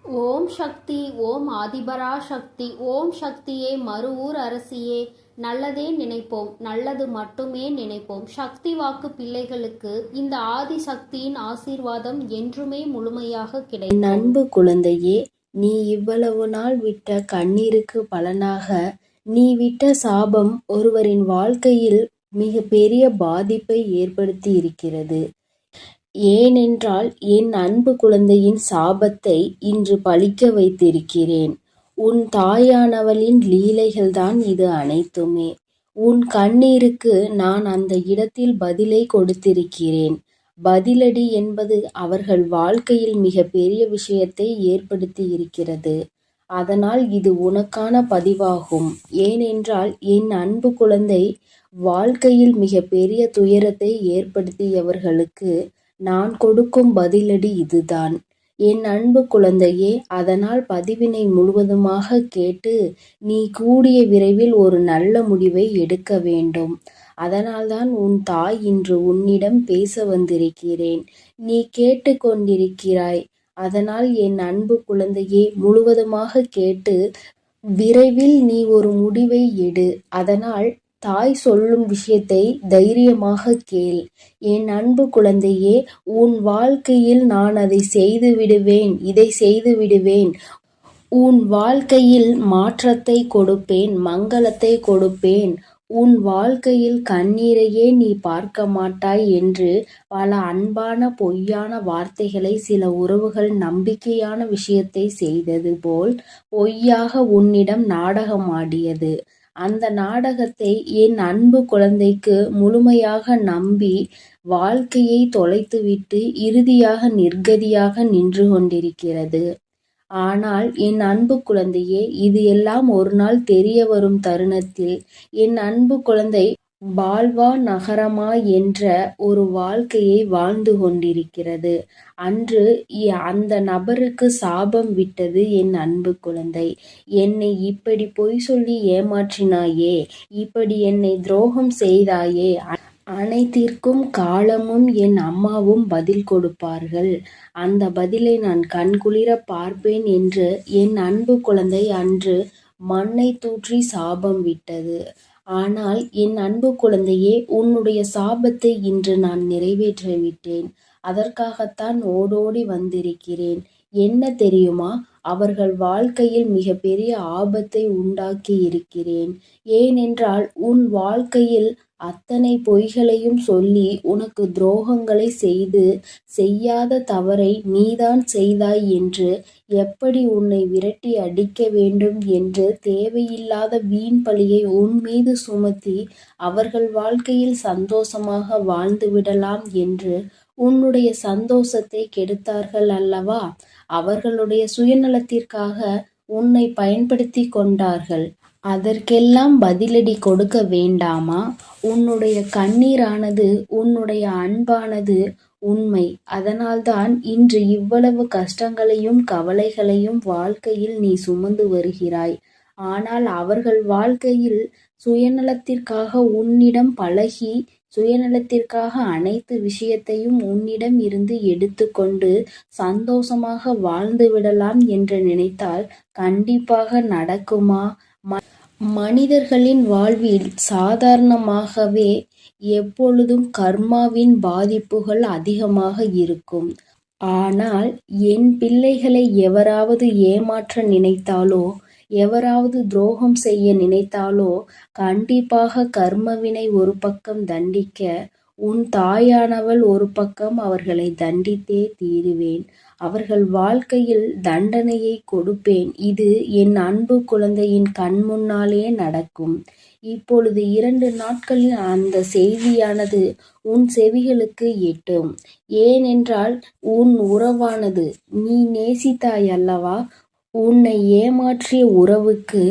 ஓம் சக்தி. ஓம் ஆதிபரா சக்தி. ஓம் சக்தியே, மறுவூர் அரசியே. நல்லதே நினைப்போம், நல்லது மட்டுமே நினைப்போம். சக்தி வாக்கு பிள்ளைகளுக்கு இந்த ஆதி சக்தியின் ஆசீர்வாதம் என்றுமே முழுமையாக கிடைக்கும். என் அன்பு குழந்தையே, நீ இவ்வளவு நாள் விட்ட கண்ணீருக்கு பலனாக நீ விட்ட சாபம் ஒருவரின் வாழ்க்கையில் மிக பெரிய பாதிப்பை ஏற்படுத்தி இருக்கிறது. ஏனென்றால் என் அன்பு குழந்தையின் சாபத்தை இன்று பலிக்க வைத்திருக்கிறேன். உன் தாயானவளின் லீலைகள்தான் இது அனைத்துமே. உன் கண்ணீருக்கு நான் அந்த இடத்தில் பதிலை கொடுத்திருக்கிறேன். பதிலடி என்பது அவர்கள் வாழ்க்கையில் மிக பெரிய விஷயத்தை ஏற்படுத்தி இருக்கிறது. அதனால் இது உனக்கான பதிவாகும். ஏனென்றால் என் அன்பு குழந்தை வாழ்க்கையில் மிக பெரிய துயரத்தை ஏற்படுத்தியவர்களுக்கு நான் கொடுக்கும் பதிலடி இதுதான். என் அன்பு குழந்தையே, அதனால் பதிவினை முழுவதுமாக கேட்டு நீ கூடிய விரைவில் ஒரு நல்ல முடிவை எடுக்க வேண்டும். அதனால்தான் உன் தாய் இன்று உன்னிடம் பேச வந்திருக்கிறேன். நீ கேட்டு கொண்டிருக்கிறாய். அதனால் என் அன்பு குழந்தையே, முழுவதுமாக கேட்டு விரைவில் நீ ஒரு முடிவை எடு. அதனால் தாய் சொல்லும் விஷயத்தை தைரியமாக கேள். என் அன்பு குழந்தையே, உன் வாழ்க்கையில் நான் அதை செய்து விடுவேன், இதை செய்து விடுவேன். உன் வாழ்க்கையில் மாற்றத்தை கொடுப்பேன், மங்களத்தை கொடுப்பேன். உன் வாழ்க்கையில் கண்ணீரையே நீ பார்க்க மாட்டாய் என்று பல அன்பான பொய்யான வார்த்தைகளை சில உறவுகள் நம்பிக்கையான விஷயத்தை செய்தது போல் பொய்யாக உன்னிடம் நாடகமாடியது. அந்த நாடகத்தை என் அன்பு குழந்தைக்கு முழுமையாக நம்பி வாழ்க்கையை தொலைத்துவிட்டு இறுதியாக நிர்கதியாக நின்று கொண்டிருக்கிறது. ஆனால் என் அன்பு குழந்தையே, இது எல்லாம் ஒரு நாள் தெரிய வரும் தருணத்தில் என் அன்பு குழந்தை பால்வா நகரமா என்ற ஒரு வாழ்க்கையை வாழ்ந்து கொண்டிருக்கிறது. அன்று அந்த நபருக்கு சாபம் விட்டது என் அன்பு குழந்தை. என்னை இப்படி பொய் சொல்லி ஏமாற்றினாயே, இப்படி என்னை துரோகம் செய்தாயே, அனைத்திற்கும் காலமும் என் அம்மாவும் பதில் கொடுப்பார்கள். அந்த பதிலை நான் கண்குளிர பார்ப்பேன் என்று என் அன்பு குழந்தை அன்று மண்ணை தூற்றி சாபம் விட்டது. ஆனால் என் அன்பு குழந்தையே, உன்னுடைய சாபத்தை இன்று நான் நிறைவேற்றிவிட்டேன். அதற்காகத்தான் ஓடோடி வந்திருக்கிறேன். என்ன தெரியுமா? அவர்கள் வாழ்க்கையில் மிக பெரிய ஆபத்தை உண்டாக்கி இருக்கிறேன். ஏனென்றால் உன் வாழ்க்கையில் அத்தனை பொய்களையும் சொல்லி உனக்கு துரோகங்களை செய்து செய்யாத தவறை நீதான் செய்தாய் என்று எப்படி உன்னை விரட்டி அடிக்க வேண்டும் என்று தேவையில்லாத வீண் பழியை உன் மீது சுமத்தி அவர்கள் வாழ்க்கையில் சந்தோஷமாக வாழ்ந்து விடலாம் என்று உன்னுடைய சந்தோஷத்தை கெடுத்தார்கள் அல்லவா? அவர்களுடைய சுயநலத்திற்காக உன்னை பயன்படுத்தி கொண்டார்கள். அதற்கெல்லாம் பதிலடி கொடுக்க வேண்டாமா? உன்னுடைய கண்ணீரானது, உன்னுடைய அன்பானது உண்மை. அதனால்தான் இன்று இவ்வளவு கஷ்டங்களையும் கவலைகளையும் வாழ்க்கையில் நீ சுமந்து வருகிறாய். ஆனால் அவர்கள் வாழ்க்கையில் சுயநலத்திற்காக உன்னிடம் பழகி, சுயநலத்திற்காக அனைத்து விஷயத்தையும் உன்னிடம் இருந்து எடுத்துக்கொண்டு சந்தோஷமாக வாழ்ந்து விடலாம் என்று நினைத்தால் கண்டிப்பாக நடக்குமா? மனிதர்களின் வாழ்வில் சாதாரணமாகவே எப்பொழுதும் கர்மாவின் பாதிப்புகள் அதிகமாக இருக்கும். ஆனால் என் பிள்ளைகளை எவராவது ஏமாற்ற நினைத்தாலோ, எவராவது துரோகம் செய்ய நினைத்தாலோ கண்டிப்பாக கர்மவினை ஒரு பக்கம் தண்டிக்க, உன் தாயானவள் ஒரு பக்கம் அவர்களை தண்டித்தே தீருவேன். அவர்கள் வாழ்க்கையில் தண்டனையை கொடுப்பேன். இது என் அன்பு குழந்தையின் கண் முன்னாலே நடக்கும். இப்பொழுது 2 நாட்களில் அந்த செய்தியானது உன் செவிகளுக்கு எட்டும். ஏனென்றால் உன் உறவானது, நீ நேசித்தாய் அல்லவா? உன்னை ஏமாற்றிய உறவுக்கு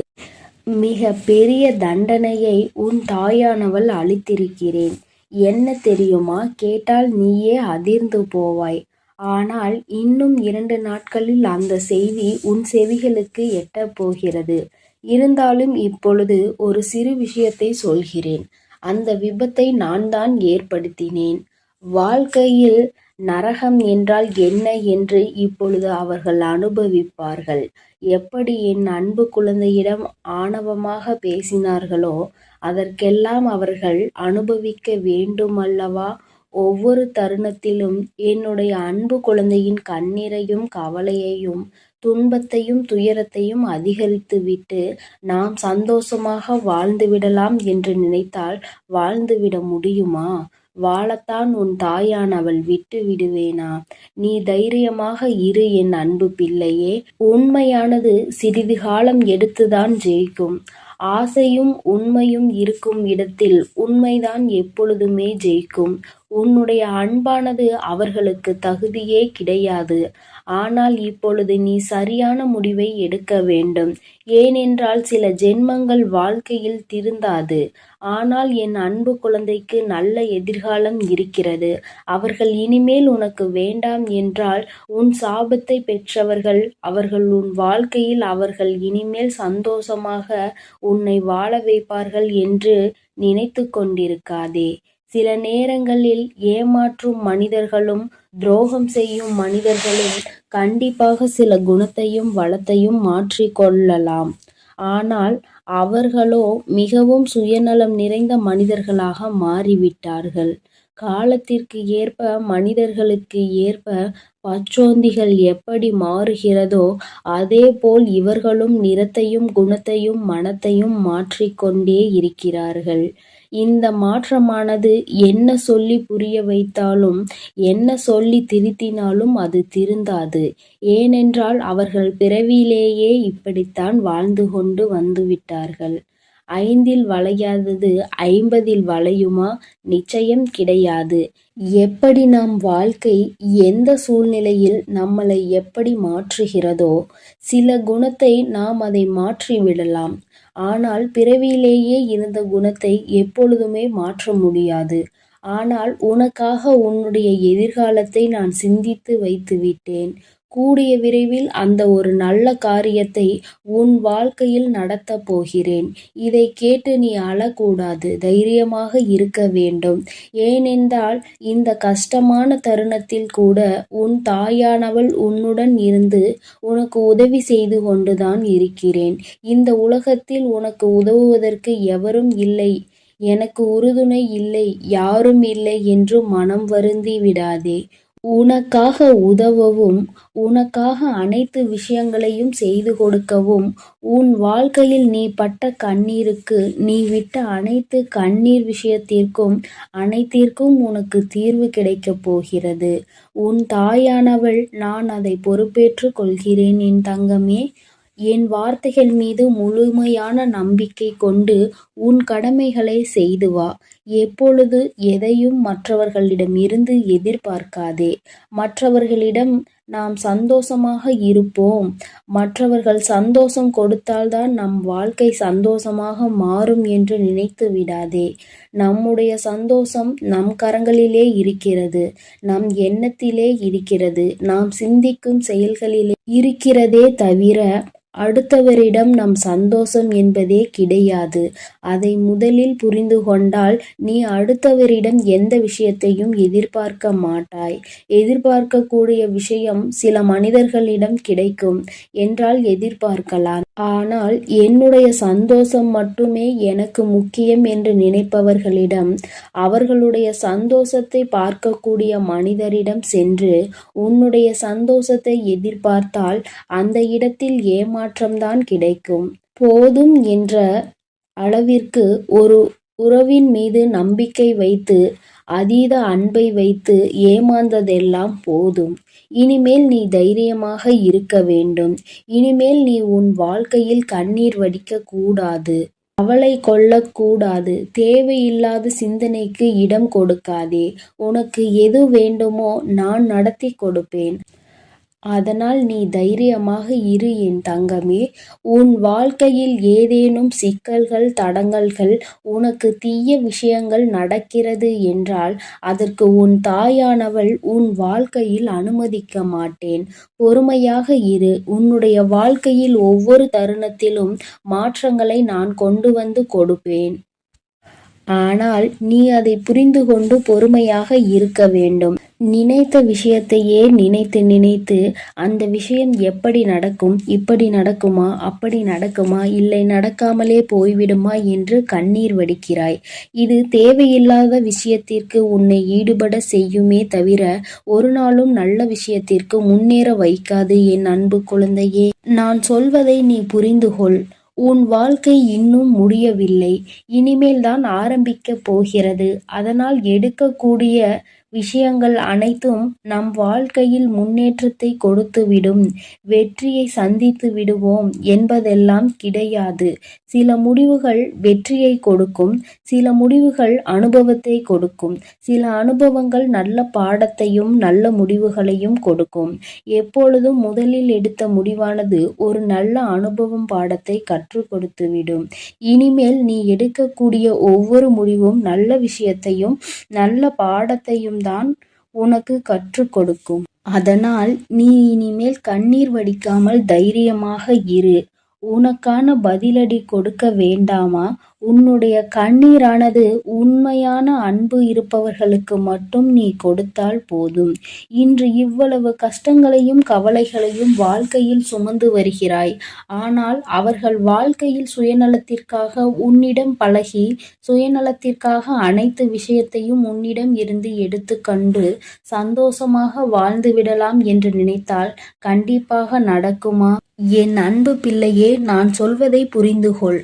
மிக பெரிய தண்டனையை உன் தாயானவள் அளித்திருக்கிறேன். என்ன தெரியுமா? கேட்டால் நீயே அதிர்ந்து போவாய். ஆனால் இன்னும் 2 நாட்களில் அந்த செய்தி உன் செவிகளுக்கு எட்டப் போகிறது. இருந்தாலும் இப்பொழுது ஒரு சிறு விஷயத்தை சொல்கிறேன். அந்த விபத்தை நான் தான் ஏற்படுத்தினேன். வாழ்க்கையில் நரகம் என்றால் என்ன என்று இப்பொழுது அவர்கள் அனுபவிப்பார்கள். எப்படி என் அன்பு குழந்தையிடம் ஆணவமாக பேசினார்களோ அதற்கெல்லாம் அவர்கள் அனுபவிக்க வேண்டுமல்லவா? ஒவ்வொரு தருணத்திலும் என்னுடைய அன்பு குழந்தையின் கண்ணீரையும் கவலையையும் துன்பத்தையும் துயரத்தையும் அதிகரித்துவிட்டு நாம் சந்தோஷமாக வாழ்ந்துவிடலாம் என்று நினைத்தால் வாழ்ந்துவிட முடியுமா? வாழத்தான் உன் தாயானவள் விட்டு விடுவேனா? நீ தைரியமாக இரு என் அன்பு பிள்ளையே. உண்மையானது சிறிது காலம் எடுத்துதான் ஜெயிக்கும். ஆசையும் உண்மையும் இருக்கும் இடத்தில் உண்மைதான் எப்பொழுதுமே ஜெயிக்கும். உன்னுடைய அன்பானது அவர்களுக்கு தகுதியே கிடையாது. ஆனால் இப்பொழுது நீ சரியான முடிவை எடுக்க வேண்டும். ஏனென்றால் சில ஜென்மங்கள் வாழ்க்கையில் திருந்தாது. ஆனால் என் அன்பு குழந்தைக்கு நல்ல எதிர்காலம் இருக்கிறது. அவர்கள் இனிமேல் உனக்கு வேண்டாம் என்றால் உன் சாபத்தை பெற்றவர்கள் அவர்கள் உன் வாழ்க்கையில் அவர்கள் இனிமேல் சந்தோஷமாக உன்னை வாழ வைப்பார்கள் என்று நினைத்து கொண்டிருக்காதே. சில நேரங்களில் ஏமாற்றும் மனிதர்களும் துரோகம் செய்யும் மனிதர்களும் கண்டிப்பாக சில குணத்தையும் வளத்தையும் மாற்றிக்கொள்ளலாம். ஆனால் அவர்களோ மிகவும் சுயநலம் நிறைந்த மனிதர்களாக மாறிவிட்டார்கள். காலத்திற்கு ஏற்ப மனிதர்களுக்கு ஏற்ப பச்சோந்திகள் எப்படி மாறுகிறதோ அதேபோல் இவர்களும் நிறத்தையும் குணத்தையும் மனத்தையும் மாற்றிக்கொண்டே இருக்கிறார்கள். இந்த மாற்றமானது என்ன சொல்லி புரிய வைத்தாலும் என்ன சொல்லி திருத்தினாலும் அது திருந்தாது. ஏனென்றால் அவர்கள் பிறவியிலேயே இப்படித்தான் வாழ்ந்து கொண்டு வந்துவிட்டார்கள். 5ல் வளையாதது 50ல் வளையுமா? நிச்சயம் கிடையாது. எப்படி நம் வாழ்க்கை எந்த சூழ்நிலையில் நம்மளை எப்படி மாற்றுகிறதோ சில குணத்தை நாம் அதை மாற்றிவிடலாம். ஆனால் பிறவியிலேயே இருந்த குணத்தை எப்பொழுதுமே மாற்ற முடியாது. ஆனால் உனக்காக உன்னுடைய எதிர்காலத்தை நான் சிந்தித்து வைத்துவிட்டேன். கூடிய விரைவில் அந்த ஒரு நல்ல காரியத்தை உன் வாழ்க்கையில் நடத்தப் போகிறேன். இதை கேட்டு நீ அழக்கூடாது, தைரியமாக இருக்க வேண்டும். ஏனென்றால் இந்த கஷ்டமான தருணத்தில் கூட உன் தாயானவள் உன்னுடன் இருந்து உனக்கு உதவி செய்து கொண்டுதான் இருக்கிறேன். இந்த உலகத்தில் உனக்கு உதவுவதற்கு எவரும் இல்லை, எனக்கு உறுதுணை இல்லை, யாரும் இல்லை என்று மனம் வருந்தி விடாதே. உனக்காக உதவவும் உனக்காக அனைத்து விஷயங்களையும் செய்து கொடுக்கவும் உன் வாழ்க்கையில் நீ பட்ட கண்ணீருக்கு நீ விட்ட அனைத்து கண்ணீர் விஷயத்திற்கும் அனைத்திற்கும் உனக்கு தீர்வு கிடைக்கப் போகிறது. உன் தாயானவள் நான் அதை பொறுப்பேற்று கொள்கிறேன் என் தங்கமே. என் வார்த்தைகள் மீது முழுமையான நம்பிக்கை கொண்டு உன் கடமைகளை செய்து வா. எப்பொழுது எதையும் மற்றவர்களிடமிருந்து எதிர்பார்க்காதே. மற்றவர்களிடம் நாம் சந்தோஷமாக இருப்போம், மற்றவர்கள் சந்தோஷம் கொடுத்தால்தான் நம் வாழ்க்கை சந்தோஷமாக மாறும் என்று நினைத்து விடாதே. நம்முடைய சந்தோஷம் நம் கரங்களிலே இருக்கிறது, நம் எண்ணத்திலே இருக்கிறது, நாம் சிந்திக்கும் செயல்களிலே இருக்கிறதே தவிர அடுத்தவரிடம் நம் சந்தோஷம் என்பதே கிடையாது. அதை முதலில் புரிந்து கொண்டால் நீ அடுத்தவரிடம் எந்த விஷயத்தையும் எதிர்பார்க்க மாட்டாய். எதிர்பார்க்கக்கூடிய விஷயம் சில மனிதர்களிடம் கிடைக்கும் என்றால் எதிர்பார்க்கலாம். ஆனால் என்னுடைய சந்தோஷம் மட்டுமே எனக்கு முக்கியம் என்று நினைப்பவர்களிடம் அவர்களுடைய சந்தோஷத்தை பார்க்கக்கூடிய மனிதரிடம் சென்று உன்னுடைய சந்தோஷத்தை எதிர்பார்த்தால் அந்த இடத்தில் ஏமாற்றம்தான் கிடைக்கும். போதும் என்ற அளவிற்கு ஒரு உறவின் மீது நம்பிக்கை வைத்து அதீத அன்பை வைத்து ஏமாந்ததெல்லாம் போதும். இனிமேல் நீ தைரியமாக இருக்க வேண்டும். இனிமேல் நீ உன் வாழ்க்கையில் கண்ணீர் வடிக்க கூடாது, கவலை கொள்ளக்கூடாது. தேவையில்லாத சிந்தனைக்கு இடம் கொடுக்காதே. உனக்கு எது வேண்டுமோ நான் நடத்தி கொடுப்பேன். அதனால் நீ தைரியமாக இரு என் தங்கமே. உன் வாழ்க்கையில் ஏதேனும் சிக்கல்கள் தடங்கல்கள் உனக்கு தீய விஷயங்கள் நடக்கிறது என்றால் அதற்கு உன் தாயானவள் உன் வாழ்க்கையில் அனுமதிக்க மாட்டேன். பொறுமையாக இரு. உன்னுடைய வாழ்க்கையில் ஒவ்வொரு தருணத்திலும் மாற்றங்களை நான் கொண்டு வந்து கொடுப்பேன். ஆனால் நீ அதை புரிந்து கொண்டு பொறுமையாக இருக்க வேண்டும். நினைத்த விஷயத்தையே நினைத்து நினைத்து அந்த விஷயம் எப்படி நடக்கும், இப்படி நடக்குமா, அப்படி நடக்குமா, இல்லை நடக்காமலே போய்விடுமா என்று கண்ணீர் வடிக்கிறாய். இது தேவையில்லாத விஷயத்திற்கு உன்னை ஈடுபட செய்யுமே தவிர ஒரு நாளும் நல்ல விஷயத்திற்கு முன்னேற வைக்காது. என் அன்பு குழந்தையே, நான் சொல்வதை நீ புரிந்து கொள். உன் வாழ்க்கை இன்னும் முடியவில்லை, இனிமேல் தான் ஆரம்பிக்கப் போகிறது. அதனால் எடுக்கக்கூடிய விஷயங்கள் அனைத்தும் நம் வாழ்க்கையில் முன்னேற்றத்தை கொடுத்துவிடும். வெற்றியை சந்தித்து விடுவோம் என்பதெல்லாம் கிடையாது. சில முடிவுகள் வெற்றியை கொடுக்கும், சில முடிவுகள் அனுபவத்தை கொடுக்கும், சில அனுபவங்கள் நல்ல பாடத்தையும் நல்ல முடிவுகளையும் கொடுக்கும். எப்பொழுதும் முதலில் எடுத்த முடிவானது ஒரு நல்ல அனுபவம் பாடத்தை கற்றுக் கொடுத்துவிடும். இனிமேல் நீ எடுக்கக்கூடிய ஒவ்வொரு முடிவும் நல்ல விஷயத்தையும் நல்ல பாடத்தையும் தான் உனக்கு கற்றுக் கொடுக்கும். அதனால் நீ இனிமேல் கண்ணீர் வடிக்காமல் தைரியமாக இரு. உனக்கான பதிலடி கொடுக்க வேண்டாமா? உன்னுடைய கண்ணீரானது உண்மையான அன்பு இருப்பவர்களுக்கு மட்டும் நீ கொடுத்தால் போதும். இன்று இவ்வளவு கஷ்டங்களையும் கவலைகளையும் வாழ்க்கையில் சுமந்து வருகிறாய். ஆனால் அவர்கள் வாழ்க்கையில் சுயநலத்திற்காக உன்னிடம் பழகி, சுயநலத்திற்காக அனைத்து விஷயத்தையும் உன்னிடம் இருந்து எடுத்துக்கொண்டு சந்தோஷமாக வாழ்ந்து விடலாம் என்று நினைத்தால் கண்டிப்பாக நடக்குமா? என் அன்பு பிள்ளையே, நான் சொல்வதை புரிந்து கொள்.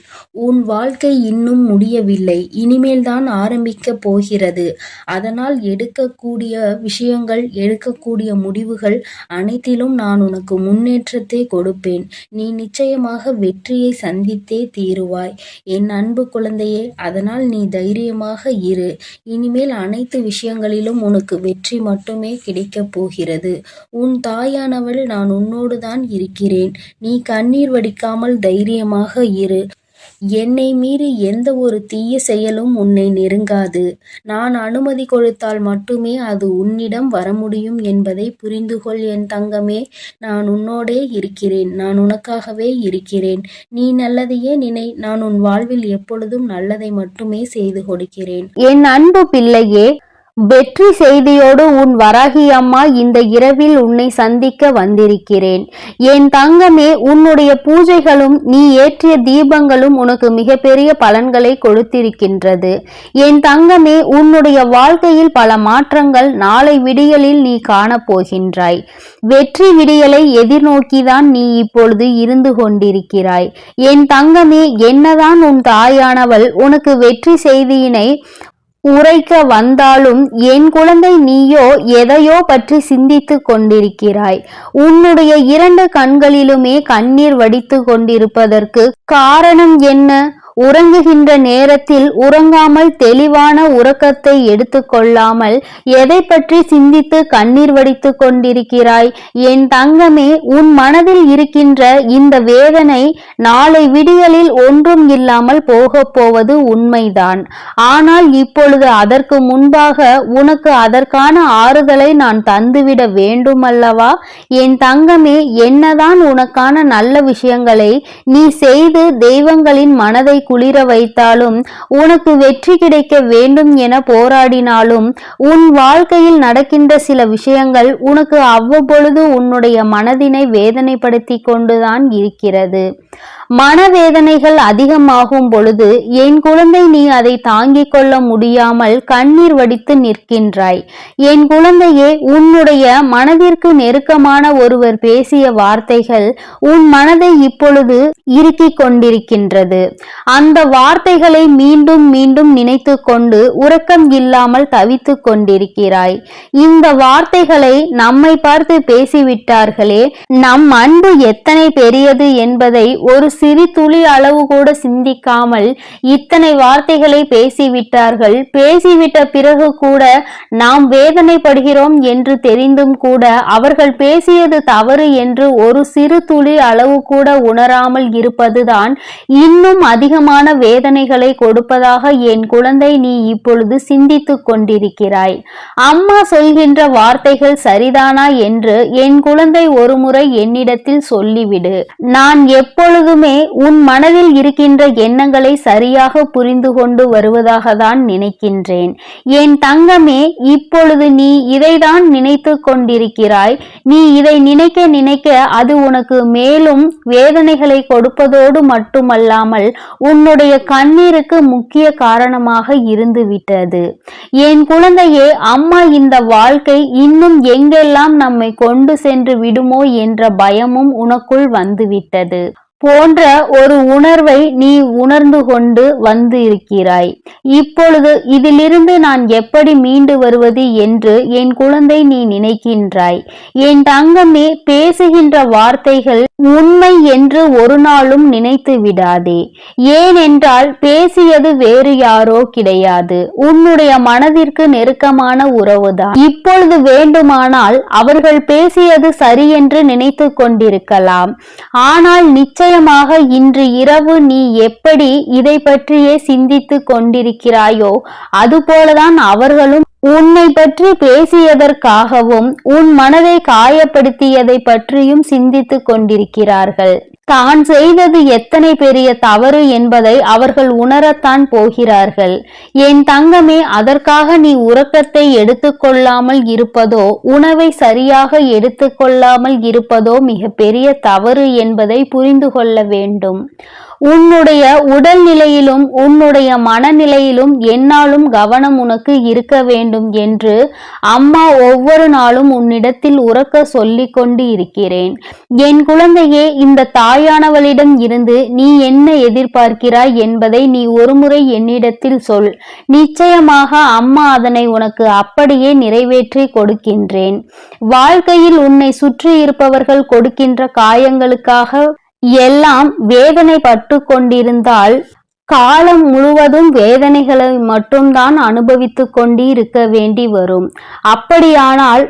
உன் வாழ்க்கை இன்னும் முடியவில்லை, இனிமேல் தான் ஆரம்பிக்கப் போகிறது. அதனால் எடுக்கக்கூடிய விஷயங்கள், எடுக்கக்கூடிய முடிவுகள் அனைத்திலும் நான் உனக்கு முன்னேற்றத்தை கொடுப்பேன். நீ நிச்சயமாக வெற்றியை சந்தித்தே தீருவாய் என் அன்பு குழந்தையே. அதனால் நீ தைரியமாக இரு. இனிமேல் அனைத்து விஷயங்களிலும் உனக்கு வெற்றி மட்டுமே கிடைக்கப் போகிறது. உன் தாயானவள் நான் உன்னோடு தான் இருக்கிறேன். நீ கண்ணீர் வடிக்காமல் தைரியமாக இரு. என்னை மீறி எந்த ஒரு தீய செயலும் உன்னை நெருங்காது. நான் அனுமதி கொடுத்தால் மட்டுமே அது உன்னிடம் வர முடியும் என்பதை புரிந்துகொள் என் தங்கமே. நான் உன்னோடே இருக்கிறேன். நான் உனக்காகவே இருக்கிறேன். நீ நல்லதையே நினை. நான் உன் வாழ்வில் எப்பொழுதும் நல்லதை மட்டுமே செய்து கொடுக்கிறேன். என் அன்பு பிள்ளையே, வெற்றி செய்தியோடு உன் வராகி அம்மா இந்த இரவில் உன்னை சந்திக்க வந்திருக்கிறேன். என் தங்கமே, உன்னுடைய பூஜைகளும் நீ ஏற்றிய தீபங்களும் உனக்கு மிகப்பெரிய பலன்களை கொடுத்திருக்கின்றது. என் தங்கமே, உன்னுடைய வாழ்க்கையில் பல மாற்றங்கள் நாளை விடியலில் நீ காணப்போகின்றாய். வெற்றி விடியலை எதிர்நோக்கிதான் நீ இப்பொழுது இருந்து கொண்டிருக்கிறாய். என் தங்கமே, என்னதான் உன் தாயானவள் உனக்கு வெற்றி செய்தியினை உரைக்க வந்தாலும் என் குழந்தை, நீயோ எதையோ பற்றி சிந்தித்து கொண்டிருக்கிறாய். உன்னுடைய 2 கண்களிலுமே கண்ணீர் வடித்து கொண்டிருப்பதற்கு காரணம் என்ன? உறங்குகின்ற நேரத்தில் உறங்காமல் தெளிவான உறக்கத்தை எடுத்துக்கொள்ளாமல் எதை பற்றி சிந்தித்து கண்ணீர் வடித்து கொண்டிருக்கிறாய்? என் தங்கமே, உன் மனதில் இருக்கின்ற இந்த வேதனை நாளை விடியலில் ஒன்றும் இல்லாமல் போக போவது உண்மைதான். ஆனால் இப்பொழுது அதற்கு முன்பாக உனக்கு அதற்கான ஆறுதலை நான் தந்துவிட வேண்டுமல்லவா? என் தங்கமே, என்னதான் உனக்கான நல்ல விஷயங்களை நீ செய்து தெய்வங்களின் மனதை குளிர வைத்தாலும், உனக்கு வெற்றி கிடைக்க வேண்டும் என போராடினாலும், உன் வாழ்க்கையில் நடக்கின்ற சில விஷயங்கள் உனக்கு அவ்வப்பொழுது உன்னுடைய மனதினை வேதனைப்படுத்தி கொண்டுதான் இருக்கிறது. மனவேதனைகள் அதிகமாகும் பொழுது என் குழந்தை, நீ அதை தாங்கிக் கொள்ள முடியாமல் கண்ணீர் வடித்து நிற்கின்றாய். என் குழந்தையே, உன்னுடைய மனதிற்கு நெருக்கமான ஒருவர் பேசிய வார்த்தைகள் உன் மனதை இப்பொழுது இறுக்கிக் கொண்டிருக்கின்றது. அந்த வார்த்தைகளை மீண்டும் மீண்டும் நினைத்து கொண்டு உறக்கம் இல்லாமல் தவித்து கொண்டிருக்கிறாய். இந்த வார்த்தைகளை நம்மை பார்த்து பேசிவிட்டார்களே, நம் அன்பு எத்தனை பெரியது என்பதை ஒரு சிறு துளி அளவு கூட சிந்திக்காமல் இத்தனை வார்த்தைகளை பேசிவிட்டார்கள். பேசிவிட்ட பிறகு கூட நாம் வேதனைப்படுகிறோம் என்று தெரிந்தும் கூட அவர்கள் பேசியது தவறு என்று ஒரு சிறு துளி அளவு கூட உணராமல் இருப்பதுதான் இன்னும் அதிகமான வேதனைகளை கொடுப்பதாக என் குழந்தை நீ இப்பொழுது சிந்தித்துக் கொண்டிருக்கிறாய். அம்மா சொல்கின்ற வார்த்தைகள் சரிதானா என்று என் குழந்தை ஒருமுறை என்னிடத்தில் சொல்லிவிடு. நான் எப்பொழுது எப்பொழுதுமே உன் மனதில் இருக்கின்ற எண்ணங்களை சரியாக புரிந்து கொண்டு வருவதாக தான் நினைக்கின்றேன். என் தங்கமே, இப்பொழுது நீ இதைதான் நினைத்து கொண்டிருக்கிறாய். நீ இதை நினைக்க நினைக்க அது உனக்கு மேலும் வேதனைகளை கொடுப்பதோடு மட்டுமல்லாமல் உன்னுடைய கண்ணீருக்கு முக்கிய காரணமாக இருந்துவிட்டது. என் குழந்தையே, அம்மா, இந்த வாழ்க்கை இன்னும் எங்கெல்லாம் நம்மை கொண்டு சென்று விடுமோ என்ற பயமும் உனக்குள் வந்துவிட்டது போன்ற ஒரு உணர்வை நீ உணர்ந்து கொண்டு வந்து இருக்கிறாய். இப்பொழுது இதிலிருந்து நான் எப்படி மீண்டு வருவது என்று என் குழந்தை நீ நினைக்கின்றாய். என் தங்கமே, பேசுகின்ற வார்த்தைகள் உண்மை என்று ஒரு நாளும் நினைத்து விடாதே. ஏனென்றால் பேசியது வேறு யாரோ கிடையாது, உன்னுடைய மனதிற்கு நெருக்கமான உறவுதான். இப்பொழுது வேண்டுமானால் அவர்கள் பேசியது சரி என்று நினைத்து கொண்டிருக்கலாம். ஆனால் நிச்சயமாக இன்று இரவு நீ எப்படி இதை பற்றியே சிந்தித்து கொண்டிருக்கிறாயோ அதுபோலதான் அவர்களும் உன்னை பற்றி பேசியதற்காகவும் உன் மனதை காயப்படுத்தியதை பற்றியும் சிந்தித்து கொண்டிருக்கிறார்கள். தான் செய்தது எத்தனை பெரிய தவறு என்பதை அவர்கள் உணரத்தான் போகிறார்கள். என் தங்கமே, அதற்காக நீ உறக்கத்தை எடுத்துக்கொள்ளாமல் இருப்பதோ உணவை சரியாக எடுத்துக்கொள்ளாமல் இருப்பதோ மிக பெரிய தவறு என்பதை புரிந்து கொள்ள வேண்டும். உன்னுடைய உடல்நிலையிலும் உன்னுடைய மனநிலையிலும் என்னாலும் கவனம் உனக்கு இருக்க வேண்டும் என்று அம்மா ஒவ்வொரு நாளும் உன்னிடத்தில் உறக்க சொல்லிக் கொண்டு இருக்கிறேன். என் குழந்தையே, இந்த தாயானவளிடம் இருந்து நீ என்ன எதிர்பார்க்கிறாய் என்பதை நீ ஒருமுறை என்னிடத்தில் சொல். நிச்சயமாக அம்மா அதனை உனக்கு அப்படியே நிறைவேற்றி கொடுக்கின்றேன். வாழ்க்கையில் உன்னை சுற்றி இருப்பவர்கள் கொடுக்கின்ற காயங்களுக்காக எல்லாம் வேதனைப்பட்டு கொண்டிருந்தால் காலம் முழுவதும் வேதனைகளை மட்டும்தான் அனுபவித்து கொண்டு இருக்க வேண்டி வரும். அப்படியானால்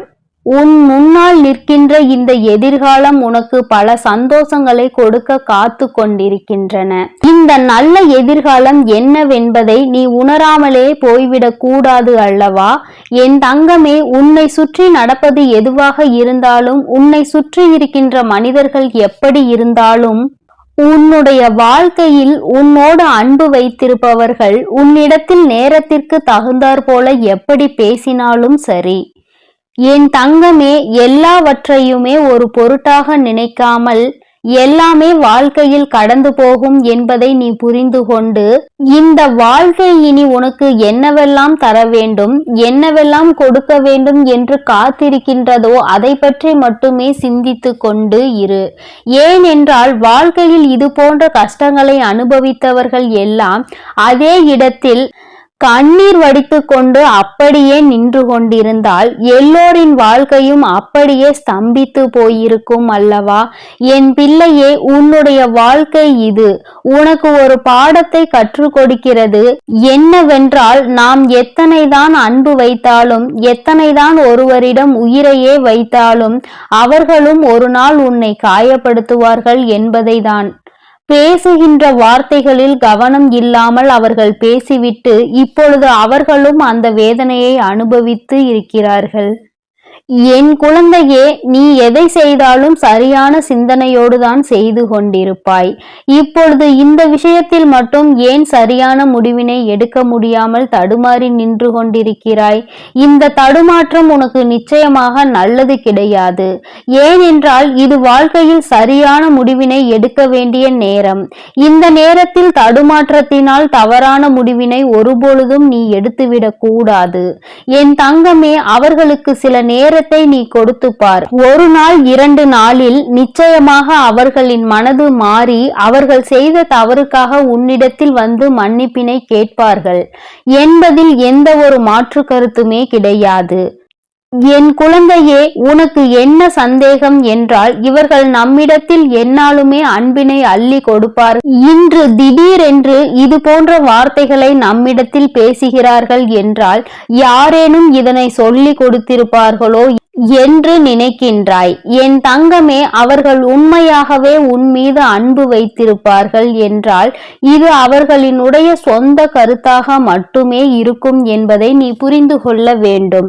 உன் முன்னால் நிற்கின்ற இந்த எதிர்காலம் உனக்கு பல சந்தோஷங்களை கொடுக்க காத்து கொண்டிருக்கின்றன. இந்த நல்ல எதிர்காலம் என்னவென்பதை நீ உணராமலே போய்விடக் கூடாது அல்லவா? என் தங்கமே, உன்னை சுற்றி நடப்பது எதுவாக இருந்தாலும், உன்னை சுற்றி இருக்கின்ற மனிதர்கள் எப்படி இருந்தாலும், உன்னுடைய வாழ்க்கையில் உன்னோடு அன்பு வைத்திருப்பவர்கள் உன்னிடத்தில் நேரத்திற்கு தகுந்தாற் போல எப்படி பேசினாலும் சரி, என் தங்கமே, எல்லாவற்றையுமே ஒரு பொருட்டாக நினைக்காமல் எல்லாமே வாழ்க்கையில் கடந்து போகும் என்பதை நீ புரிந்து கொண்டு, இந்த வாழ்க்கை இனி உனக்கு என்னவெல்லாம் தர வேண்டும், என்னவெல்லாம் கொடுக்க வேண்டும் என்று காத்திருக்கின்றதோ அதை பற்றி மட்டுமே சிந்தித்து கொண்டு இரு. ஏனென்றால் வாழ்க்கையில் இது போன்ற கஷ்டங்களை அனுபவித்தவர்கள் எல்லாம் அதே இடத்தில் கண்ணீர் வடித்து கொண்டு அப்படியே நின்று கொண்டிருந்தால் எல்லோரின் வாழ்க்கையும் அப்படியே ஸ்தம்பித்து போயிருக்கும் அல்லவா? என் பிள்ளையே, உன்னுடைய வாழ்க்கை இது உனக்கு ஒரு பாடத்தை கற்றுக் கொடுக்கிறது. என்னவென்றால், நாம் எத்தனைதான் அன்பு வைத்தாலும், எத்தனைதான் ஒருவரிடம் உயிரையே வைத்தாலும் அவர்களும் ஒரு நாள் உன்னை காயப்படுத்துவார்கள் என்பதை தான். பேசுகின்ற வார்த்தைகளில் கவனம் இல்லாமல் அவர்கள் பேசிவிட்டு இப்பொழுது அவர்களும் அந்த வேதனையை அனுபவித்து இருக்கிறார்கள். என் குழந்தையே, நீ எதை செய்தாலும் சரியான சிந்தனையோடு தான் செய்து கொண்டிருப்பாய். இப்பொழுது இந்த விஷயத்தில் மட்டும் ஏன் சரியான முடிவினை எடுக்க முடியாமல் தடுமாறி நின்று கொண்டிருக்கிறாய்? இந்த தடுமாற்றம் உனக்கு நிச்சயமாக நல்லது கிடையாது. ஏனென்றால் இது வாழ்க்கையில் சரியான முடிவினை எடுக்க வேண்டிய நேரம். இந்த நேரத்தில் தடுமாற்றத்தினால் தவறான முடிவினை ஒருபொழுதும் நீ எடுத்துவிடக் கூடாது. என் தங்கமே, அவர்களுக்கு சில நேரத்தை நீ கொடுத்து பார். ஒரு நாள் 2 நாளில் நிச்சயமாக அவர்களின் மனது மாறி அவர்கள் செய்த தவறுக்காக உன்னிடத்தில் வந்து மன்னிப்பினை கேட்பார்கள் என்பதில் எந்த ஒரு மாற்று கருத்துமே கிடையாது. என் குழந்தையே, உனக்கு என்ன சந்தேகம் என்றால், இவர்கள் நம்மிடத்தில் எந்நாளுமே அன்பினை அள்ளி கொடுப்பார். இன்று திடீரென்று இது போன்ற வார்த்தைகளை நம்மிடத்தில் பேசுகிறார்கள் என்றால் யாரேனும் இதனை சொல்லி கொடுத்திருப்பார்களோ என்று நினைக்கின்றாய். என் தங்கமே, அவர்கள் உண்மையாகவே உன் மீது அன்பு வைத்திருப்பார்கள் என்றால் இது அவர்களினுடைய சொந்த கருத்தாக மட்டுமே இருக்கும் என்பதை நீ புரிந்து கொள்ள வேண்டும்.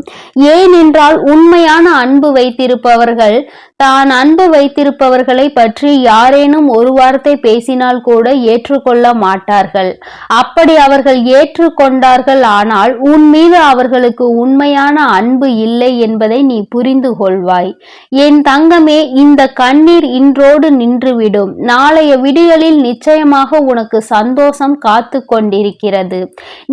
ஏனென்றால் உண்மையான அன்பு வைத்திருப்பவர்கள் தான் அன்பு வைத்திருப்பவர்களை பற்றி யாரேனும் ஒரு வார்த்தை பேசினால் கூட ஏற்றுக்கொள்ள மாட்டார்கள். அப்படி அவர்கள் ஏற்றுக்கொண்டார்கள் ஆனால் உன் மீது அவர்களுக்கு உண்மையான அன்பு இல்லை என்பதை நீ புரிந்து கொள்வாய். என் தங்கமே, இந்த கண்ணீர் இன்றோடு நின்றுவிடும். நாளைய விடியலில் நிச்சயமாக உனக்கு சந்தோஷம் காத்து கொண்டிருக்கிறது.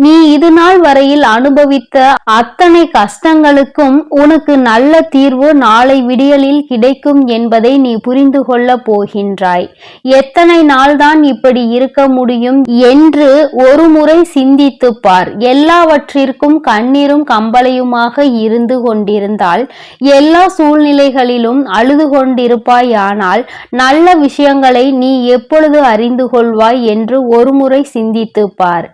நீ இது நாள் வரையில் அனுபவித்த அத்தனை கஷ்டங்களுக்கும் உனக்கு நல்ல தீர்வு நாளை விடியலில் கிடைக்கும் என்பதை நீ புரிந்து கொள்ள போகின்றாய். எத்தனை நாள்தான் இப்படி இருக்க முடியும் என்று ஒரு முறை சிந்தித்து பார். எல்லாவற்றிற்கும் கண்ணீரும் கம்பளையுமாக இருந்து கொண்டிருந்தால் எல்லா சூழ்நிலைகளிலும் அழுது கொண்டிருப்பாயானால் நல்ல விஷயங்களை நீ எப்பொழுது அறிந்து கொள்வாய் என்று ஒரு முறை சிந்தித்து பார்.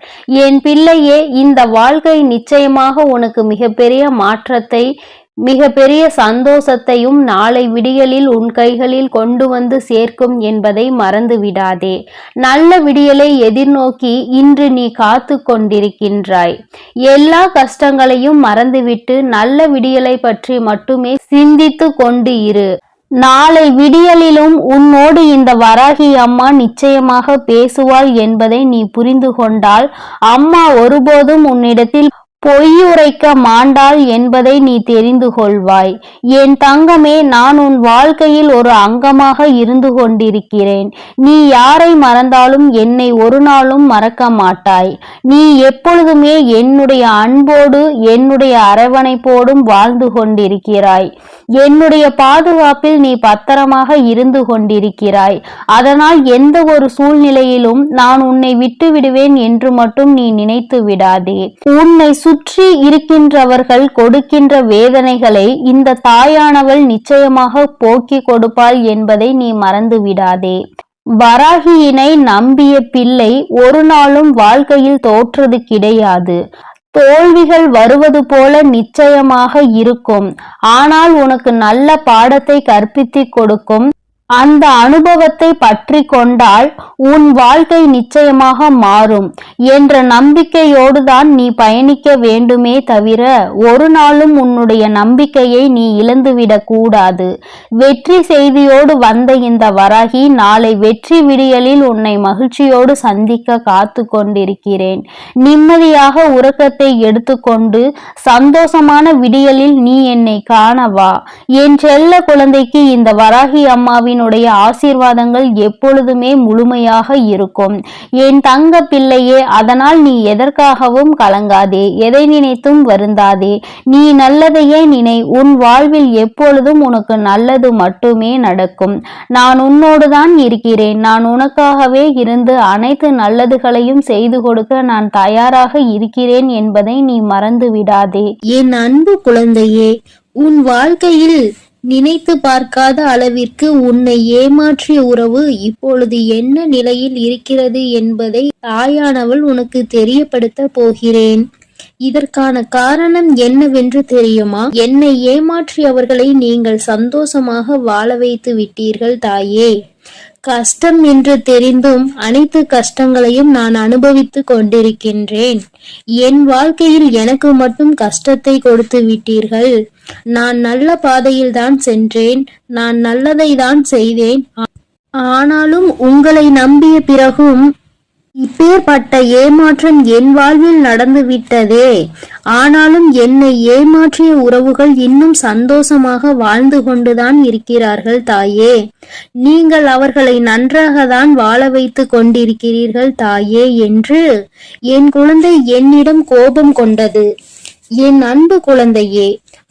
என் பிள்ளையே, இந்த வாழ்க்கை நிச்சயமாக உனக்கு மிகப்பெரிய மாற்றத்தை மிகப்பெரிய சந்தோஷத்தையும் நாளை விடியலில் உன் கைகளில் கொண்டு வந்து சேர்க்கும் என்பதை மறந்து விடாதே. நல்ல விடியலை எதிர்நோக்கி இன்று நீ காத்து கொண்டிருக்கின்றாய். எல்லா கஷ்டங்களையும் மறந்துவிட்டு நல்ல விடியலை பற்றி மட்டுமே சிந்தித்து கொண்டு இரு. நாளை விடியலிலும் உன்னோடு இந்த வராகி அம்மா நிச்சயமாக பேசுவாள் என்பதை நீ புரிந்து கொண்டால் அம்மா ஒருபோதும் உன்னிடத்தில் பொய்யுரைக்க மாண்டாள் என்பதை நீ தெரிந்து கொள்வாய். என் தங்கமே, நான் உன் வாழ்க்கையில் ஒரு அங்கமாக இருந்து கொண்டிருக்கிறேன். நீ யாரை மறந்தாலும் என்னை ஒரு நாளும் மறக்க மாட்டாய். நீ எப்பொழுதுமே என்னுடைய அன்போடு என்னுடைய அரவணைப்போடும் வாழ்ந்து கொண்டிருக்கிறாய். என்னுடைய பாதுகாப்பில் நீ பத்திரமாக இருந்து கொண்டிருக்கிறாய். அதனால் எந்த ஒரு சூழ்நிலையிலும் நான் உன்னை விட்டு விடுவேன் என்று மட்டும் நீ நினைத்து விடாதே. உன்னை சுற்றி இருக்கின்றவர்கள் கொடுக்கின்ற வேதனைகளை இந்த தாயானவள் நிச்சயமாக போக்கி கொடுப்பாள் என்பதை நீ மறந்து விடாதே. வராகியினை நம்பிய பிள்ளை ஒரு நாளும் வாழ்க்கையில் தோற்றது கிடையாது. தோல்விகள் வருவது போல நிச்சயமாக இருக்கும். ஆனால் உனக்கு நல்ல பாடத்தை கற்பித்துக் கொடுக்கும். அந்த அனுபவத்தை பற்றி கொண்டால் உன் வாழ்க்கை நிச்சயமாக மாறும் என்ற நம்பிக்கையோடு தான் நீ பயணிக்க வேண்டுமே தவிர ஒரு நாளும் உன்னுடைய நம்பிக்கையை நீ இழந்துவிடக் கூடாது. வெற்றி செய்தியோடு வந்த இந்த வராகி நாளை வெற்றி விடியலில் உன்னை மகிழ்ச்சியோடு சந்திக்க காத்து கொண்டிருக்கிறேன். நிம்மதியாக உறக்கத்தை எடுத்துக்கொண்டு சந்தோஷமான விடியலில் நீ என்னை காணவா. என் செல்ல குழந்தைக்கு இந்த வராகி அம்மாவின் ஆசீர்வாதங்கள் எப்பொழுதுமே முழுமையாக இருக்கும். என் தங்க பிள்ளையே, அதனால் நீ எதற்காகவும் கலங்காதே, எதை நினைத்தும் வருந்தாதே. நீ நல்லதையே நினை. உன் வாழ்வில் எப்பொழுதும் உனக்கு நல்லது மட்டுமே நடக்கும். நான் உன்னோடுதான் இருக்கிறேன். நான் உனக்காகவே இருந்து அனைத்து நல்லதுகளையும் செய்து கொடுக்க நான் தயாராக இருக்கிறேன் என்பதை நீ மறந்து விடாதே. என் அன்பு குழந்தையே, உன் வாழ்க்கையில் நினைத்து பார்க்காத அளவிற்கு உன்னை ஏமாற்றிய உறவு இப்பொழுது என்ன நிலையில் இருக்கிறது என்பதை தாயானவள் உனக்கு தெரியப்படுத்த போகிறேன். இதற்கான காரணம் என்னவென்று தெரியுமா? என்னை ஏமாற்றியவர்களை நீங்கள் சந்தோஷமாக வாழ வைத்து விட்டீர்கள் தாயே. கஷ்டம் என்று தெரிந்தும் அனைத்து கஷ்டங்களையும் நான் அனுபவித்து கொண்டிருக்கின்றேன். என் வாழ்க்கையில் எனக்கு மட்டும் கஷ்டத்தை கொடுத்து விட்டீர்கள். நான் நல்ல பாதையில் தான் சென்றேன். நான் நல்லதை தான் செய்தேன். ஆனாலும் உங்களை நம்பிய பிறகும் இப்பேற்பட்ட ஏமாற்றம் என் வாழ்வில் நடந்து விட்டதே. ஆனாலும் என்னை ஏமாற்றிய உறவுகள் இன்னும் சந்தோஷமாக வாழ்ந்து கொண்டுதான் இருக்கிறார்கள் தாயே. நீங்கள் அவர்களை நன்றாக தான் வாழ வைத்து கொண்டிருக்கிறீர்கள் தாயே என்று என் குழந்தை என்னிடம் கோபம் கொண்டது. என் அன்பு குழந்தையே,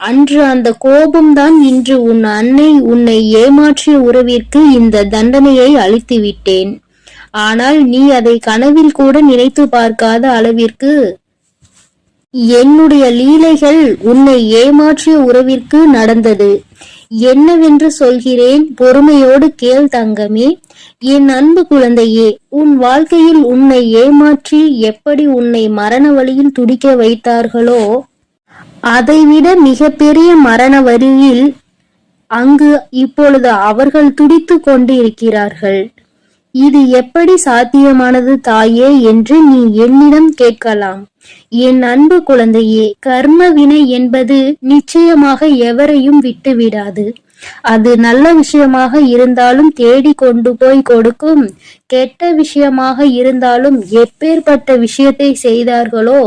அன்று அந்த கோபம்தான் இன்று உன் அன்னை உன்னை ஏமாற்றிய உறவிற்கு இந்த தண்டனையை அளித்து விட்டேன். ஆனால் நீ அதை கனவில் கூட நினைத்து பார்க்காத அளவிற்கு என்னுடைய லீலைகள் உன்னை ஏமாற்றிய உறவிற்கு நடந்தது. என்னவென்று சொல்கிறேன், பொறுமையோடு கேள் தங்கமே. என் அன்பு குழந்தையே, உன் வாழ்க்கையில் உன்னை ஏமாற்றி எப்படி உன்னை மரண வழியில் துடிக்க வைத்தார்களோ அதைவிட மிகப்பெரிய மரண வரியில் அங்கு இப்பொழுது அவர்கள் துடித்து கொண்டு இருக்கிறார்கள். இது எப்படி சாத்தியமானது தாயே என்று நீ என்னிடம் கேட்கலாம். என் அன்பு குழந்தையே, கர்ம வினை என்பது நிச்சயமாக எவரையும் விட்டுவிடாது. அது நல்ல விஷயமாக இருந்தாலும் தேடி கொண்டு போய் கொடுக்கும், கெட்ட விஷயமாக இருந்தாலும் எப்பேற்பட்ட விஷயத்தை செய்தார்களோ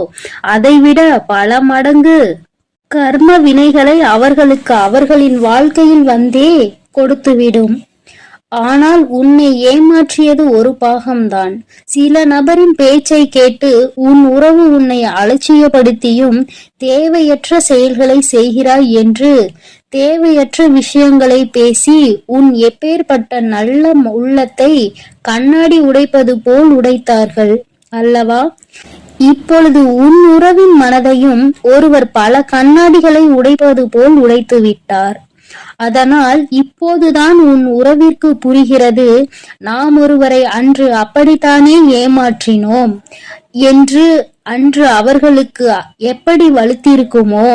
அதைவிட பல மடங்கு கர்ம வினைகளை அவர்களுக்கு அவர்களின் வாழ்க்கையில் வந்தே கொடுத்துவிடும். ஆனால் உன்னை ஏமாற்றியது ஒரு பாகம்தான். சில நபரின் பேச்சை கேட்டு உன் உறவு உன்னை அலட்சியப்படுத்தியும் தேவையற்ற செயல்களை செய்கிறாய் என்று தேவையற்ற விஷயங்களை பேசி உன் எப்பேற்பட்ட நல்ல உள்ளத்தை கண்ணாடி உடைப்பது போல் உடைத்தார்கள் அல்லவா? இப்பொழுது உன் உறவின் மனதையும் ஒருவர் பல கண்ணாடிகளை உடைப்பது போல் உடைத்து விட்டார். அதனால் இப்போதுதான் உன் உறவிற்கு புரிகிறது, நாம் ஒருவரை அன்று அப்படித்தானே ஏமாற்றினோம் என்று. அன்று அவர்களுக்கு எப்படி வலுத்திருக்குமோ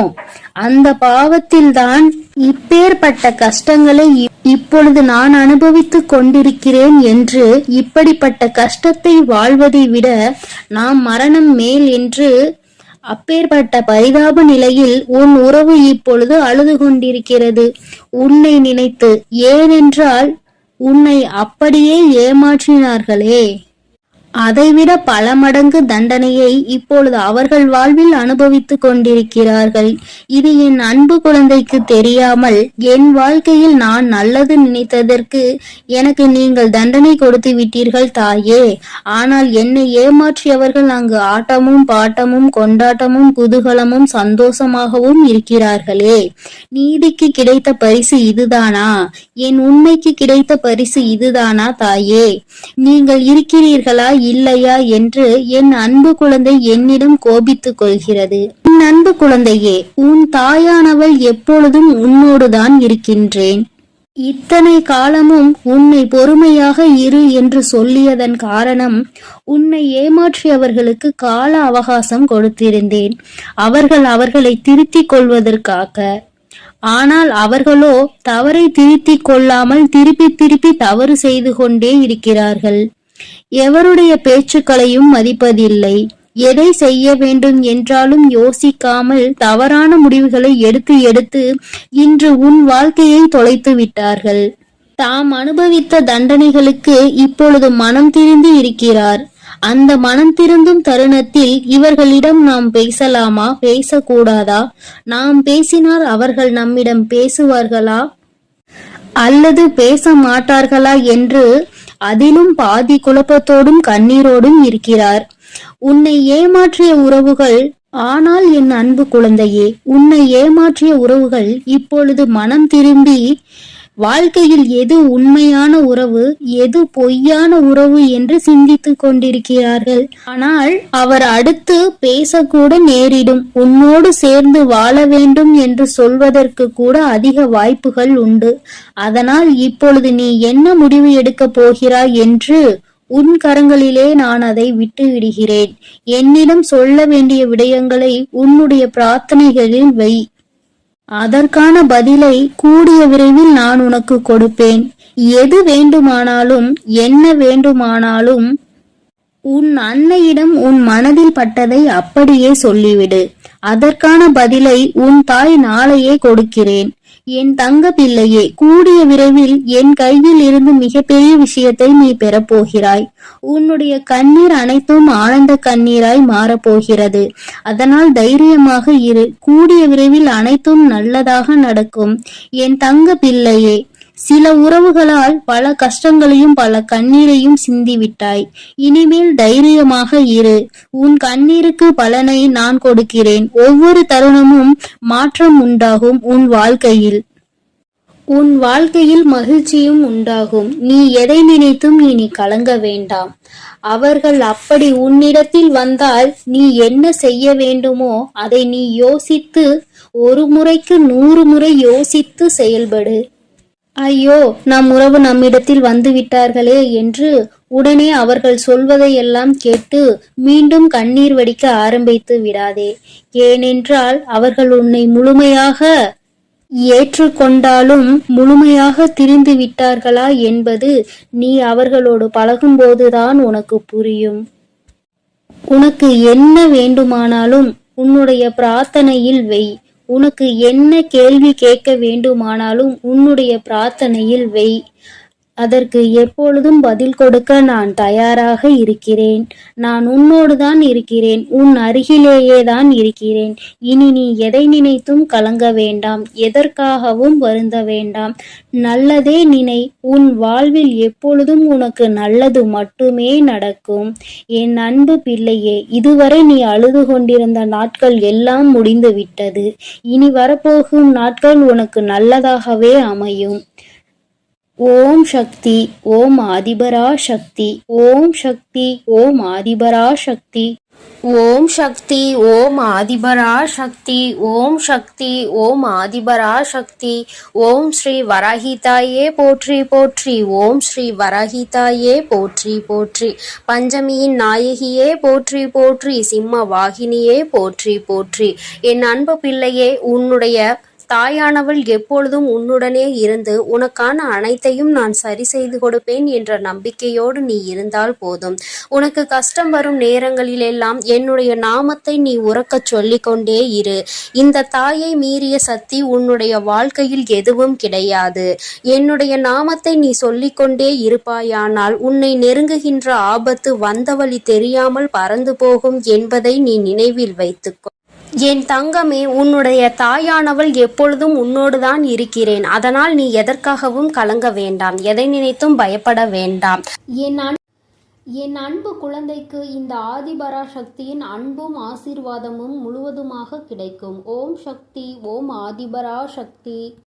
அந்த பாவத்தில்தான் இப்பேற்பட்ட கஷ்டங்களை இப்பொழுது நான் அனுபவித்துக் கொண்டிருக்கிறேன் என்று. இப்படிப்பட்ட கஷ்டத்தை வாழ்வதை விட நாம் மரணம் மேல் என்று அப்பேற்பட்ட பரிதாப நிலையில் உன் உறவு இப்பொழுது அழுது கொண்டிருக்கிறது உன்னை நினைத்து. ஏனென்றால் உன்னை அப்படியே ஏமாற்றினார்களே, அதைவிட பல மடங்கு தண்டனையை இப்பொழுது அவர்கள் வாழ்வில் அனுபவித்துக் கொண்டிருக்கிறார்கள். இது என் அன்பு குழந்தைக்கு தெரியாமல் என் வாழ்க்கையில் நான் நல்லது நினைத்ததற்கு எனக்கு நீங்கள் தண்டனை கொடுத்து விட்டீர்கள் தாயே. ஆனால் என்னை ஏமாற்றியவர்கள் அங்கு ஆட்டமும் பாட்டமும் கொண்டாட்டமும் குதூகலமும் சந்தோஷமாகவும் இருக்கிறார்களே. நீதிக்கு கிடைத்த பரிசு இதுதானா? என் உண்மைக்கு கிடைத்த பரிசு இதுதானா தாயே? நீங்கள் இருக்கிறீர்களா இல்லையா என்று என் அன்பு குழந்தை என்னிடம் கோபித்துக் கொள்கிறது. என் அன்பு குழந்தையே, உன் தாயானவள் எப்பொழுதும் உன்னோடுதான் இருக்கின்றேன். இத்தனை காலமும் உன்னை பொறுமையாக இரு என்று சொல்லியதன் காரணம், உன்னை ஏமாற்றியவர்களுக்கு கால அவகாசம் கொடுத்திருந்தேன், அவர்களை திருத்திக் கொள்வதற்காக. ஆனால் அவர்களோ தவறை திருத்திக் கொள்ளாமல் திருப்பி திருப்பி தவறு செய்து கொண்டே இருக்கிறார்கள். எவருடைய பேச்சுக்களையும் மதிப்பதில்லை. எதை செய்ய வேண்டும் என்றாலும் யோசிக்காமல் தவறான முடிவுகளை எடுத்து இன்று உன் வாழ்க்கையை தொலைத்து விட்டார்கள். தாம் அனுபவித்த தண்டனைகளுக்கு இப்பொழுது மனம் திருந்தி இருக்கிறார். அந்த மனம் திருந்தும் தருணத்தில் இவர்களிடம் நாம் பேசலாமா, பேசக்கூடாதா? நாம் பேசினால் அவர்கள் நம்மிடம் பேசுவார்களா அல்லது பேச மாட்டார்களா என்று அதிலும் பாதி குழப்பத்தோடும் கண்ணீரோடும் இருக்கிறார். உன்னை ஏமாற்றிய உறவுகள், ஆனால் என் அன்பு குழந்தையே, உன்னை ஏமாற்றிய உறவுகள் இப்பொழுது மனம் திரும்பி வாழ்க்கையில் எது உண்மையான உறவு, எது பொய்யான உறவு என்று சிந்தித்துக் கொண்டிருக்கிறார்கள். ஆனால் அவர் அடுத்து பேசக்கூட நேரிடும். உன்னோடு சேர்ந்து வாழ வேண்டும் என்று சொல்வதற்கு கூட அதிக வாய்ப்புகள் உண்டு. அதனால் இப்பொழுது நீ என்ன முடிவு எடுக்கப் போகிறாய் என்று உன் கரங்களிலே நான் அதை விட்டு விடுகிறேன். என்னிடம் சொல்ல வேண்டிய விடயங்களை உன்னுடைய பிரார்த்தனைகளில் வை. அதற்கான பதிலை கூடிய விரைவில் நான் உனக்கு கொடுப்பேன். எது வேண்டுமானாலும் என்ன வேண்டுமானாலும் உன் அன்னையிடம் உன் மனதில் பட்டதை அப்படியே சொல்லிவிடு. அதற்கான பதிலை உன் தாய் நாளையே கொடுக்கிறேன். என் தங்க பிள்ளையே, கூடிய விரைவில் என் கையில் இருந்து மிகப்பெரிய விஷயத்தை நீ பெறப்போகிறாய். உன்னுடைய கண்ணீர் அனைத்தும் ஆனந்த கண்ணீராய் மாறப்போகிறது. அதனால் தைரியமாக இரு. கூடிய விரைவில் அனைத்தும் நல்லதாக நடக்கும் என் தங்க பிள்ளையே. சில உறவுகளால் பல கஷ்டங்களையும் பல கண்ணீரையும் சிந்திவிட்டாய். இனிமேல் தைரியமாக இரு. உன் கண்ணீருக்கு பலனை நான் கொடுக்கிறேன். ஒவ்வொரு தருணமும் மாற்றம் உண்டாகும். உன் வாழ்க்கையில் மகிழ்ச்சியும் உண்டாகும். நீ எதை நினைத்தும் இனி கலங்க வேண்டாம். அவர்கள் அப்படி உன்னிடத்தில் வந்தால் நீ என்ன செய்ய வேண்டுமோ அதை நீ யோசித்து, ஒரு முறைக்கு 100 முறை யோசித்து செயல்படு. ஐயோ, நம் உறவு நம்மிடத்தில் வந்து விட்டார்களே என்று உடனே அவர்கள் சொல்வதையெல்லாம் கேட்டு மீண்டும் கண்ணீர் வடிக்க ஆரம்பித்து விடாதே. ஏனென்றால் அவர்கள் உன்னை முழுமையாக ஏற்றுக்கொண்டாலும் முழுமையாக திரிந்து விட்டார்களா என்பது நீ அவர்களோடு பழகும்போதுதான் உனக்கு புரியும். உனக்கு என்ன வேண்டுமானாலும் உன்னுடைய பிரார்த்தனையில் வை. உனக்கு என்ன கேள்வி கேட்க வேண்டுமானாலும் உன்னுடைய பிரார்த்தனையில் வை. அதற்கு எப்பொழுதும் பதில் கொடுக்க நான் தயாராக இருக்கிறேன். நான் உன்னோடு தான் இருக்கிறேன், உன் அருகிலேயே தான் இருக்கிறேன். இனி நீ எதை நினைத்தும் கலங்க வேண்டாம், எதற்காகவும் வருந்த வேண்டாம். நல்லதே நினை. உன் வாழ்வில் எப்பொழுதும் உனக்கு நல்லது மட்டுமே நடக்கும். என் அன்பு பிள்ளையே, இதுவரை நீ அழுது கொண்டிருந்த நாட்கள் எல்லாம் முடிந்து விட்டது. இனி வரப்போகும் நாட்கள் உனக்கு நல்லதாகவே அமையும். ஓம் சக்தி, ஓம் ஆதிபரா சக்தி, ஓம் சக்தி, ஓம் ஆதிபரா சக்தி, ஓம் சக்தி, ஓம் ஆதிபரா சக்தி, ஓம் சக்தி, ஓம் ஆதிபரா சக்தி. ஓம் ஸ்ரீ வராஹிதாயே போற்றி போற்றி, ஓம் ஸ்ரீ வராஹிதாயே போற்றி போற்றி. பஞ்சமியின் நாயகியே போற்றி போற்றி, சிம்ம வாகினியே போற்றி போற்றி. என் அன்பு பிள்ளையே, உன்னுடைய தாயானவள் எப்பொழுதும் உன்னுடனே இருந்து உனக்கான அனைத்தையும் நான் சரி செய்து கொடுப்பேன் என்ற நம்பிக்கையோடு நீ இருந்தால் போதும். உனக்கு கஷ்டம் வரும் நேரங்களிலெல்லாம் என்னுடைய நாமத்தை நீ உரக்கச் சொல்லிக்கொண்டே இரு. இந்த தாயை மீறிய சக்தி உன்னுடைய வாழ்க்கையில் எதுவும் கிடையாது. என்னுடைய நாமத்தை நீ சொல்லிக்கொண்டே இருப்பாயானால் உன்னை நெருங்குகின்ற ஆபத்து வந்த வழி தெரியாமல் பறந்து போகும் என்பதை நீ நினைவில் வைத்துக்கொள். என் தங்கமே, உன்னுடைய தாயானவள் எப்பொழுதும் உன்னோடுதான் இருக்கிறேன். அதனால் நீ எதற்காகவும் கலங்க வேண்டாம், எதை நினைத்தும் பயப்பட வேண்டாம். என் அன்பு குழந்தைக்கு இந்த ஆதிபரா சக்தியின் அன்பும் ஆசீர்வாதமும் முழுவதுமாக கிடைக்கும். ஓம் சக்தி, ஓம் ஆதிபரா சக்தி.